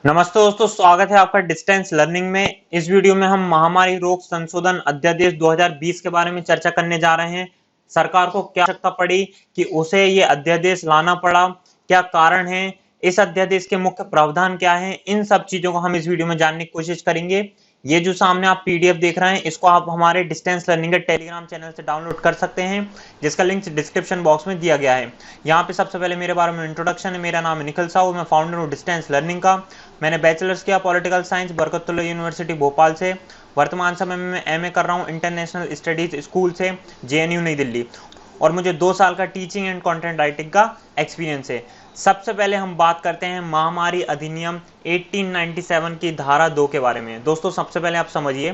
नमस्ते दोस्तों, स्वागत है आपका डिस्टेंस लर्निंग में। इस वीडियो में हम महामारी रोग संशोधन अध्यादेश 2020 के बारे में चर्चा करने जा रहे हैं। सरकार को क्या आवश्यकता पड़ी कि उसे ये अध्यादेश लाना पड़ा, क्या कारण है, इस अध्यादेश के मुख्य प्रावधान क्या हैं, इन सब चीजों को हम इस वीडियो में जानने की कोशिश करेंगे। ये जो सामने आप पीडीएफ देख रहे हैं, इसको आप हमारे डिस्टेंस लर्निंग के टेलीग्राम चैनल से डाउनलोड कर सकते हैं, जिसका लिंक डिस्क्रिप्शन बॉक्स में दिया गया है। यहाँ पे सबसे पहले मेरे बारे में इंट्रोडक्शन है। मेरा नाम है निखिल साहू, मैं फाउंडर हूँ डिस्टेंस लर्निंग का। मैंने बैचलर्स किया political science Barkatullah university Bhopal से। वर्तमान समय में मैं एमए कर रहा हूँ इंटरनेशनल स्टडीज स्कूल से, जेएनयू नई दिल्ली, और मुझे 2 साल का टीचिंग एंड कंटेंट राइटिंग का एक्सपीरियंस है। सबसे पहले हम बात करते हैं महामारी अधिनियम 1897 की धारा 2 के बारे में। दोस्तों, सबसे पहले आप समझिए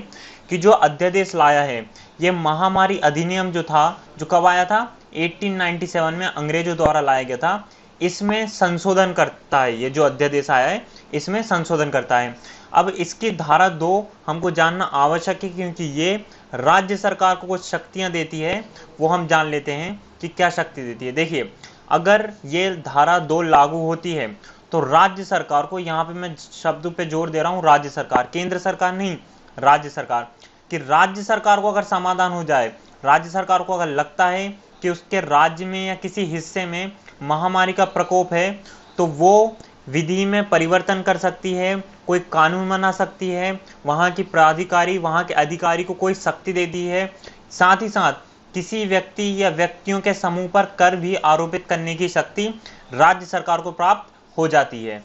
कि जो अध्यादेश लाया है, ये महामारी अधिनियम जो था, जो कब आया था, 1897 में अंग्रेजों द्वारा लाया गया था। इसमें संशोधन करता है, ये जो अध्यादेश आया है इसमें संशोधन करता है। अब इसकी धारा 2 हमको जानना आवश्यक है, क्योंकि ये राज्य सरकार को कुछ शक्तियां देती है। वो हम जान लेते हैं कि क्या शक्ति देती है। देखिए, अगर ये धारा 2 लागू होती है तो राज्य सरकार को, यहाँ पे मैं शब्दों पे जोर दे रहा हूँ, राज्य सरकार, केंद्र सरकार नहीं, राज्य सरकार, कि राज्य सरकार को अगर समाधान हो जाए, राज्य सरकार को अगर लगता है कि उसके राज्य में या किसी हिस्से में महामारी का प्रकोप है, तो वो विधि में परिवर्तन कर सकती है, कोई कानून बना सकती है, वहां की प्राधिकारी, वहां के अधिकारी को कोई शक्ति देती है। साथ ही साथ किसी व्यक्ति या व्यक्तियों के समूह पर कर भी आरोपित करने की शक्ति राज्य सरकार को प्राप्त हो जाती है।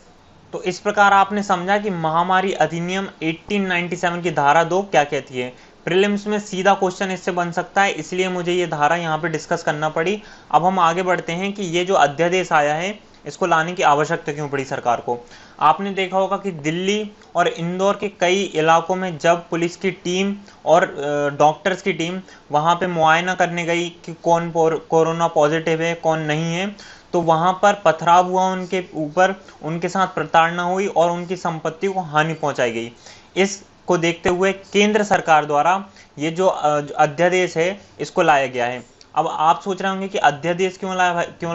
तो इस प्रकार आपने समझा कि महामारी अधिनियम 1897 की धारा 2 क्या कहती है। प्रीलिम्स में सीधा क्वेश्चन इससे बन सकता है, इसलिए मुझे ये धारा यहाँ पे डिस्कस करना पड़ी। अब हम आगे बढ़ते हैं कि ये जो अध्यादेश आया है, इसको लाने की आवश्यकता क्यों पड़ी सरकार को। आपने देखा होगा कि दिल्ली और इंदौर के कई इलाकों में जब पुलिस की टीम और डॉक्टर्स की टीम वहां पे मुआयना करने गई कि कौन कोरोना पॉजिटिव है, कौन नहीं है, तो वहां पर पथराव हुआ उनके ऊपर, उनके साथ प्रताड़ना हुई और उनकी संपत्ति को हानि पहुंचाई गई। इसको देखते हुए केंद्र सरकार द्वारा ये जो अध्यादेश है, इसको लाया गया है। अब आप सोच रहे होंगे कि अध्यादेश क्यों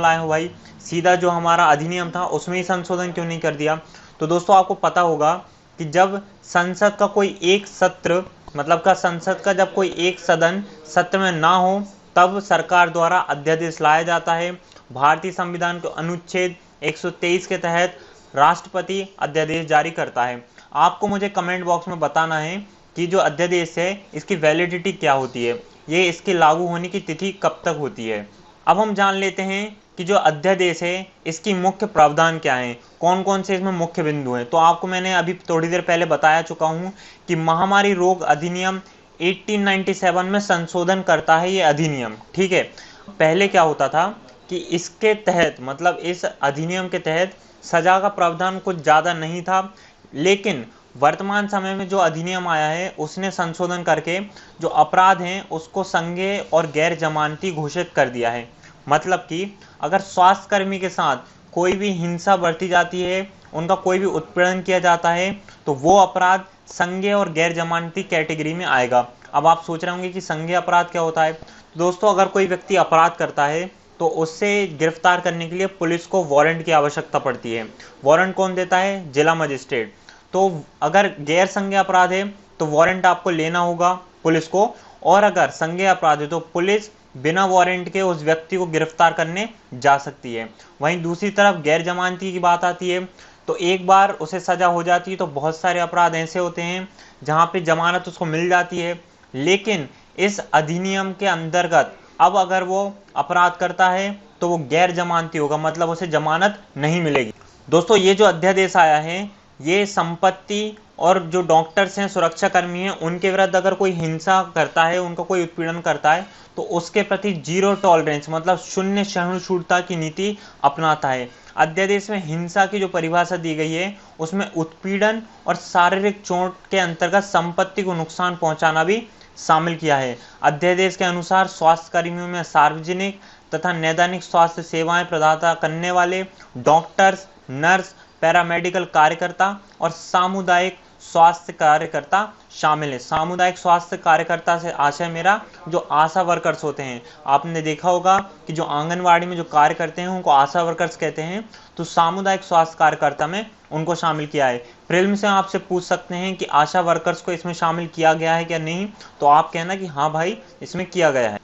लाए हो भाई, सीधा जो हमारा अधिनियम था उसमें ही संशोधन क्यों नहीं कर दिया। तो दोस्तों, आपको पता होगा कि जब संसद का कोई एक सत्र, मतलब का संसद का जब कोई एक सदन सत्र में ना हो, तब सरकार द्वारा अध्यादेश लाया जाता है। भारतीय संविधान के अनुच्छेद 123 के तहत राष्ट्रपति अध्यादेश जारी करता है। आपको मुझे कमेंट बॉक्स में बताना है कि जो अध्यादेश है इसकी वैलिडिटी क्या होती है, ये इसके लागू होने की तिथि कब तक होती है। अब हम जान लेते हैं कि जो अध्यादेश है इसकी मुख्य प्रावधान क्या है, कौन कौन से इसमें मुख्य बिंदु हैं। तो आपको मैंने अभी थोड़ी देर पहले बताया चुका हूं कि महामारी रोग अधिनियम 1897 में संशोधन करता है ये अधिनियम, ठीक है। पहले क्या होता था कि इसके तहत, मतलब इस अधिनियम के तहत सजा का प्रावधान कुछ ज्यादा नहीं था, लेकिन वर्तमान समय में जो अधिनियम आया है उसने संशोधन करके जो अपराध हैं उसको संज्ञेय और गैर जमानती घोषित कर दिया है। मतलब कि अगर स्वास्थ्य कर्मी के साथ कोई भी हिंसा बरती जाती है, उनका कोई भी उत्पीड़न किया जाता है, तो वो अपराध संज्ञेय और गैर जमानती कैटेगरी में आएगा। अब आप सोच रहे होंगे कि संज्ञेय अपराध क्या होता है। तो दोस्तों, अगर कोई व्यक्ति अपराध करता है तो उससे गिरफ्तार करने के लिए पुलिस को वारंट की आवश्यकता पड़ती है। वारंट कौन देता है? जिला मजिस्ट्रेट। तो अगर गैर संज्ञेय अपराध है तो वारंट आपको लेना होगा पुलिस को, और अगर संज्ञेय अपराध है तो पुलिस बिना वारंट के उस व्यक्ति को गिरफ्तार करने जा सकती है। वहीं दूसरी तरफ गैर जमानती की बात आती है, तो एक बार उसे सजा हो जाती है, तो बहुत सारे अपराध ऐसे होते हैं जहां पे जमानत उसको मिल जाती है, लेकिन इस अधिनियम के अंतर्गत अब अगर वो अपराध करता है तो वो गैर जमानती होगा, मतलब उसे जमानत नहीं मिलेगी। दोस्तों, ये जो अध्यादेश आया है, ये संपत्ति और जो डॉक्टर्स हैं, सुरक्षा कर्मी हैं, उनके विरुद्ध अगर कोई हिंसा करता है, उनका कोई उत्पीड़न करता है, तो उसके प्रति जीरो टॉलरेंस, मतलब शून्य सहिष्णुता की नीति अपनाता है। अध्यादेश में हिंसा की जो परिभाषा दी गई है उसमें उत्पीड़न और शारीरिक चोट के अंतर्गत संपत्ति को नुकसान पहुंचाना भी शामिल किया है। अध्यादेश के अनुसार स्वास्थ्य कर्मियों में सार्वजनिक तथा नैदानिक स्वास्थ्य सेवाएं प्रदाता करने वाले डॉक्टर्स, नर्स, पैरामेडिकल कार्यकर्ता और सामुदायिक स्वास्थ्य कार्यकर्ता शामिल है। सामुदायिक स्वास्थ्य कार्यकर्ता से आशय मेरा जो आशा वर्कर्स होते हैं। आपने देखा होगा कि जो आंगनवाड़ी में जो कार्य करते हैं उनको आशा वर्कर्स कहते हैं, तो सामुदायिक स्वास्थ्य कार्यकर्ता में उनको शामिल किया है। प्रीलिम्स से आपसे पूछ सकते हैं कि आशा वर्कर्स को इसमें शामिल किया गया है क्या नहीं, तो आप कहना कि हाँ भाई इसमें किया गया है।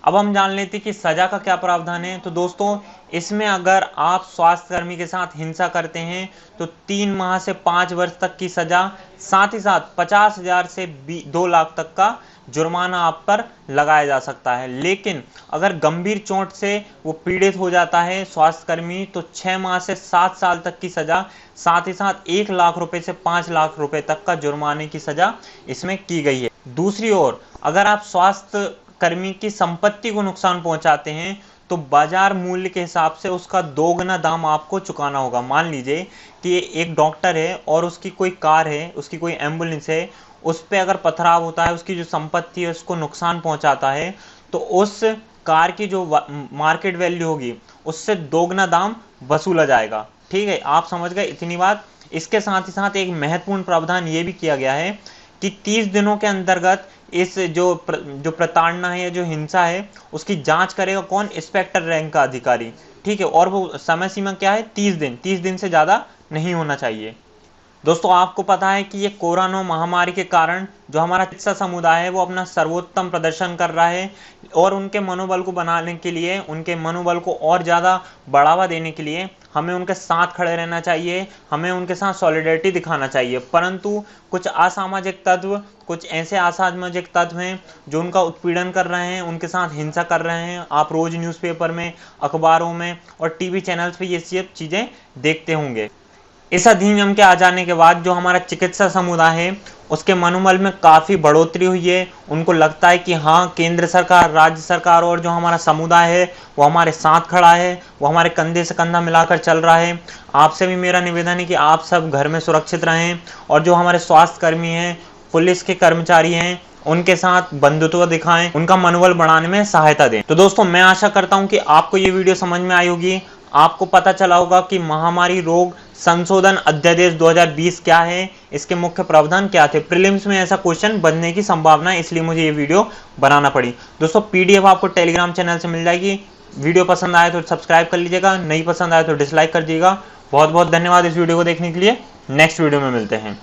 अब हम जान लेते हैं कि सजा का क्या प्रावधान है। तो दोस्तों इसमें अगर आप स्वास्थ्यकर्मी के साथ हिंसा करते हैं तो 3 माह से 5 वर्ष तक की सजा, साथ ही साथ 50,000 से 2 लाख तक का जुर्माना आप पर लगाया जा सकता है। लेकिन अगर गंभीर चोट से वो पीड़ित हो जाता है स्वास्थ्यकर्मी तो 6 माह से 7 साल तक की सजा, साथ ही साथ 1 लाख रुपए से 5 लाख रुपए तक का जुर्माने की सजा इसमें की गई है। दूसरी ओर अगर आप स्वास्थ्य कर्मी की संपत्ति को नुकसान पहुंचाते हैं तो बाजार मूल्य के हिसाब से उसका 2 गुना दाम आपको चुकाना होगा। मान लीजिए कि एक डॉक्टर है और उसकी कोई कार है, उसकी कोई एम्बुलेंस है, उस पे अगर पथराव होता है, उसकी जो संपत्ति है उसको नुकसान पहुंचाता है, तो उस कार की जो मार्केट वैल्यू होगी उससे 2 गुना दाम वसूला जाएगा। ठीक है, आप समझ गए इतनी बात। इसके साथ ही साथ एक महत्वपूर्ण प्रावधान ये भी किया गया है कि 30 दिनों के अंतर्गत इस जो प्रताड़ना है या जो हिंसा है उसकी जांच करेगा कौन? इंस्पेक्टर रैंक का अधिकारी। ठीक है, और वो समय सीमा क्या है? 30 दिन से ज्यादा नहीं होना चाहिए। दोस्तों आपको पता है कि ये कोरोना महामारी के कारण जो हमारा चिकित्सा समुदाय है वो अपना सर्वोत्तम प्रदर्शन कर रहा है, और उनके मनोबल को बनाने के लिए, उनके मनोबल को और ज़्यादा बढ़ावा देने के लिए हमें उनके साथ खड़े रहना चाहिए, हमें उनके साथ सॉलिडरिटी दिखाना चाहिए। परंतु कुछ असामाजिक तत्व, कुछ ऐसे असामाजिक तत्व हैं जो उनका उत्पीड़न कर रहे हैं, उनके साथ हिंसा कर रहे हैं। आप रोज न्यूज़पेपर में, अखबारों में और टीवी चैनल्स पे ये सब चीज़ें देखते होंगे। इस अधिनियम के आ जाने के बाद जो हमारा चिकित्सा समुदाय है उसके मनोबल में काफ़ी बढ़ोतरी हुई है। उनको लगता है कि हाँ, केंद्र सरकार, राज्य सरकार और जो हमारा समुदाय है वो हमारे साथ खड़ा है, वो हमारे कंधे से कंधा मिलाकर चल रहा है। आपसे भी मेरा निवेदन है कि आप सब घर में सुरक्षित रहें, और जो हमारे स्वास्थ्य कर्मी हैं, पुलिस के कर्मचारी हैं, उनके साथ बंधुत्व दिखाएं, उनका मनोबल बढ़ाने में सहायता दें। तो दोस्तों मैं आशा करता हूं कि आपको ये वीडियो समझ में आई होगी। आपको पता चला होगा कि महामारी रोग संशोधन अध्यादेश 2020 क्या है, इसके मुख्य प्रावधान क्या थे। प्रीलिम्स में ऐसा क्वेश्चन बनने की संभावना है, इसलिए मुझे ये वीडियो बनाना पड़ी। दोस्तों पीडीएफ आपको टेलीग्राम चैनल से मिल जाएगी। वीडियो पसंद आए तो सब्सक्राइब कर लीजिएगा, नहीं पसंद आए तो डिसलाइक कर दीजिएगा। बहुत बहुत धन्यवाद इस वीडियो को देखने के लिए। नेक्स्ट वीडियो में मिलते हैं।